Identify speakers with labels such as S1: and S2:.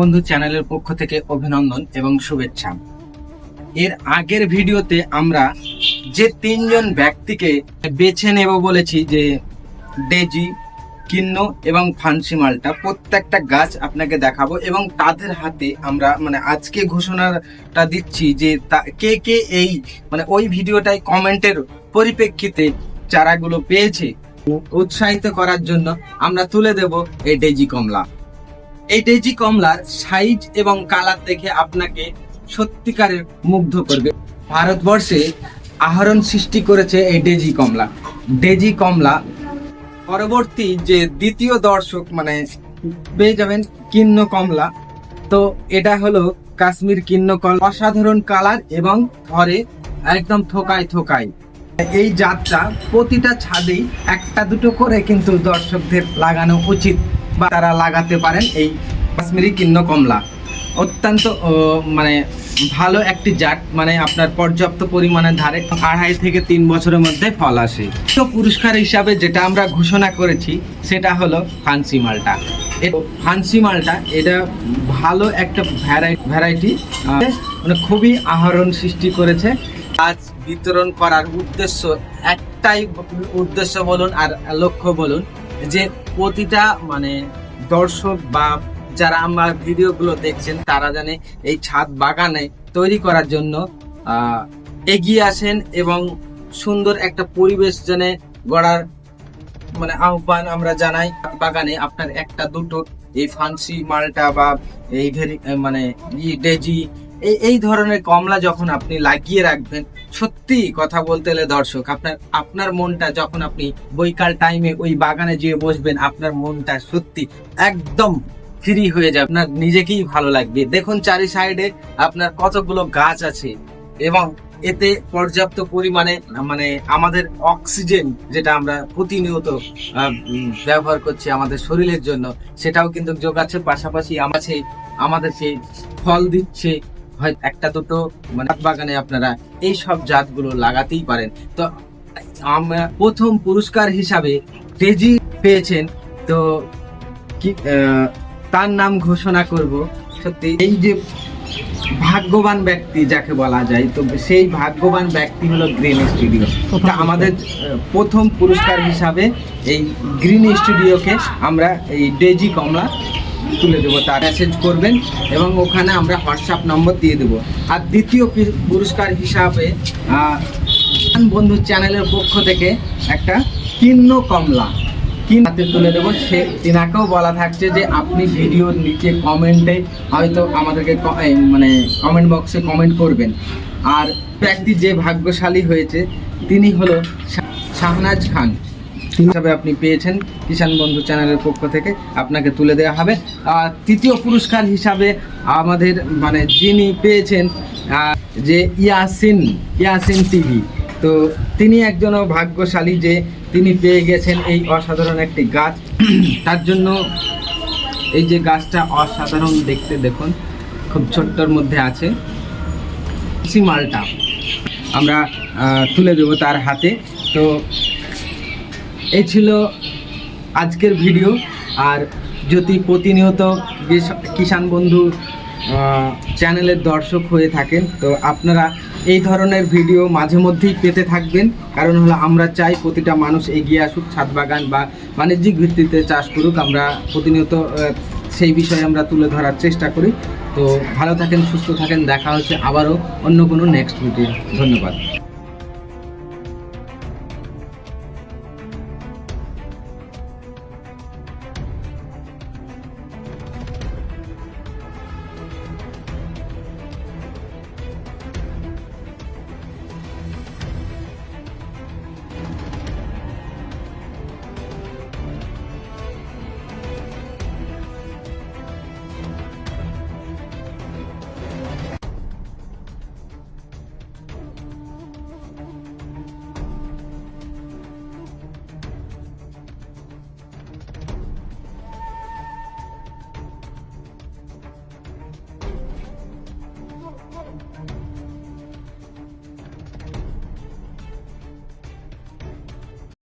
S1: বন্ধু চ্যানেলের পক্ষ থেকে অভিনন্দন এবং শুভেচ্ছা। এর আগের ভিডিওতে আমরা যে তিনজন ব্যক্তিকে বেছে নেব বলেছি, যে ডেজি, কিন্ন এবং ফান্সি মালটা, প্রত্যেকটা গাছ আপনাকে দেখাবো এবং তাদের হাতে আমরা আজকে ঘোষণাটা দিচ্ছি যে কে কে এই ওই ভিডিওটাই কমেন্টের পরিপ্রেক্ষিতে চারাগুলো পেয়েছে। উৎসাহিত করার জন্য আমরা তুলে দেব এই ডেজি কমলা। এই ডেজি কমলার সাইজ এবং কালার দেখে আপনাকে সত্যিকারের মুগ্ধ করবে। ভারতবর্ষে আহরণ সৃষ্টি করেছে এই ডেজি কমলা। ডেজি কমলা পরবর্তী যে দ্বিতীয় দর্শক পেয়ে যাবেন কিন্ন কমলা। তো এটা হলো কাশ্মীর কিন্ন কমলা, অসাধারণ কালার এবং ধরে একদম থোকায় থোকায়। এই জাতটা প্রতিটা ছাদেই একটা দুটো করে কিন্তু দর্শকদের লাগানো উচিত, বা তারা লাগাতে পারেন। এই কাশ্মীরি কিন্ন কমলা অত্যন্ত ভালো একটি জাত, আপনার পর্যাপ্ত পরিমাণে ধারে 2.5 থেকে 3 বছরের মধ্যে ফল আসে। তো পুরস্কার হিসাবে যেটা আমরা ঘোষণা করেছি সেটা হলো ফান্সি মালটা। ফান্সি মালটা এটা ভালো একটা ভ্যারাইটি, খুবই আহরণ সৃষ্টি করেছে। আজ বিতরণ করার উদ্দেশ্য একটাই উদ্দেশ্য বলুন আর লক্ষ্য বলুন, যে প্রতিটা দর্শক বা যারা আমার ভিডিওগুলো দেখছেন তারা জানে এই ছাদ বাগানে তৈরি করার জন্য এগিয়ে আসেন এবং সুন্দর একটা পরিবেশ যেন গড়ার আহ্বান আমরা জানাই। বাগানে আপনার একটা দুটো এই ফান্সি মালটা বা এই ডেজি এই ধরনের কমলা যখন আপনি লাগিয়ে রাখবেন, সত্যি কথা বলতে গেলে দর্শক, আপনার মনটা যখন আপনি বৈকাল টাইমে ওই বাগানে যেয়ে বসবেন, আপনার মনটা সত্যি একদম ফ্রি হয়ে যাবে, আপনার নিজেকেই ভালো লাগবে। দেখুন চারি সাইডে আপনার কতগুলো গাছ আছে এবং এতে পর্যাপ্ত পরিমাণে আমাদের অক্সিজেন, যেটা আমরা প্রতিনিয়ত ব্যবহার করছি আমাদের শরীরের জন্য, সেটাও কিন্তু যোগাচ্ছে। পাশাপাশি আমাদের সেই ফল দিচ্ছে। হয় একটা দুটো বাগানে আপনারা এই সব জাতগুলো লাগাতেই পারেন। তো আমরা প্রথম পুরস্কার হিসাবে ডেজি পেয়েছেন, তো কি তার নাম ঘোষণা করব। সত্যি এই যে ভাগ্যবান ব্যক্তি যাকে বলা যায়, তো সেই ভাগ্যবান ব্যক্তি হলো গ্রিন স্টুডিও। আমাদের প্রথম পুরস্কার হিসাবে এই গ্রিন স্টুডিওকে আমরা এই ডেজি কমলা তুলে দেবো। তার মেসেজ করবেন এবং ওখানে আমরা হোয়াটসঅ্যাপ নম্বর দিয়ে দেবো। আর দ্বিতীয় পুরস্কার হিসাবে বন্ধু চ্যানেলের পক্ষ থেকে একটা কিন্ন কমলা হাতে তুলে দেবো। তিনাকেও বলা থাকছে যে আপনি ভিডিওর নিচে কমেন্টে হয়তো আমাদেরকে কমেন্ট বক্সে কমেন্ট করবেন। আর ব্যক্তি যে ভাগ্যশালী হয়েছে তিনি হলো শাহনাজ খান হিসাবে আপনি পেয়েছেন। কিষাণ বন্ধু চ্যানেলের পক্ষ থেকে আপনাকে তুলে দেওয়া হবে। তৃতীয় পুরস্কার হিসাবে আমাদের যিনি পেয়েছেন যে ইয়াসিন টিভি, তো তিনি একজন ভাগ্যশালী যে তিনি পেয়ে গেছেন এই অসাধারণ একটি গাছ। তার জন্য এই যে গাছটা অসাধারণ দেখতে, দেখুন খুব ছোট্টর মধ্যে আছে। ফান্সি মালটা আমরা তুলে দেব তার হাতে। তো এই ছিল আজকের ভিডিও। আর যদি প্রতিনিয়ত কিষাণ বন্ধু চ্যানেলের দর্শক হয়ে থাকেন, তো আপনারা এই ধরনের ভিডিও মাঝে মধ্যেই পেতে থাকবেন। কারণ হলো আমরা চাই প্রতিটা মানুষ এগিয়ে আসুক, ছাদ বাগান বা বাণিজ্যিক ভিত্তিতে চাষ করুক। আমরা প্রতিনিয়ত সেই বিষয়ে আমরা তুলে ধরার চেষ্টা করি। তো ভালো থাকেন, সুস্থ থাকেন, দেখা হচ্ছে আবারও অন্য কোনো নেক্সট ভিডিও। ধন্যবাদ।